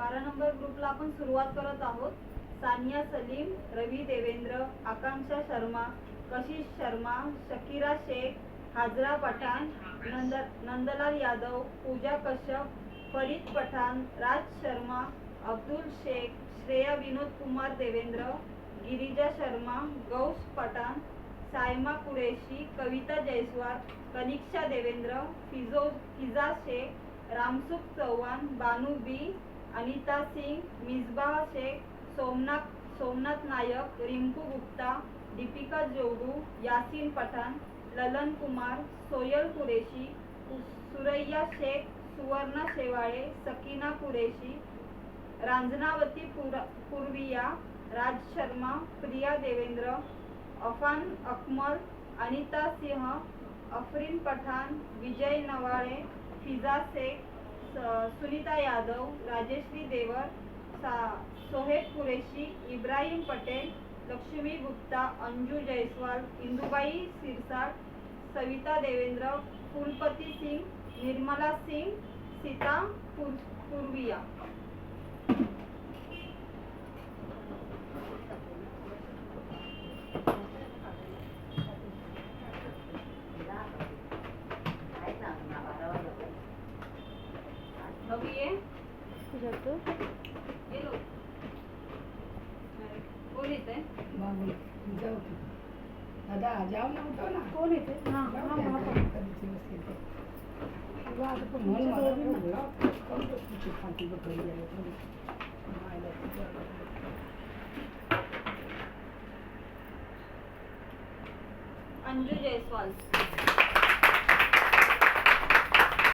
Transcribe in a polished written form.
12 number ग्रुपला आपण सुरुवात करत आहोत. सानिया सलीम, रवी देवेंद्र, आकांक्षा शर्मा, कशिश शर्मा, शकीरा शेख, हाजरा पठाण, नंदलाल यादव, पूजा कश्यप, फरीद पठाण, राज शर्मा, अब्दुल शेख, श्रेया विनोद कुमार देवेंद्र, गिरिजा शर्मा, गौस पठाण, सायमा कुरेशी, कविता जयस्वाल, कनिक्षा देवेंद्र, फिजा शेख, रामसुख चौहान, बानू बी, अनिता सिंग, मिसबाह शेख, सोमनाथ नायक, रिंकू गुप्ता, दीपिका जोडू, यासीन पठाण, ललन कुमार, सोयल कुरेशी, सुरैया शेख, सुवर्णा शेवाळे, सकीना कुरेशी, रांजनावती पूर्विया, राज शर्मा, प्रिया देवेंद्र, अफान अकमल, अनिता सिंह, अफरीन पठाण, विजय नवाळे, फिजा शेख, सुनीता यादव, राजेश्री देवर, सोहेब कुरेशी, इब्राहिम पटेल, लक्ष्मी गुप्ता, अंजू जयस्वाल, इंदुबाई सिरसाट, सविता देवेंद्र, फुलपती सिंग, निर्मला सिंग, सीता पूर्विया. दादा जाऊ नव्हतो ना कोण येते अंजू जयस्वाल.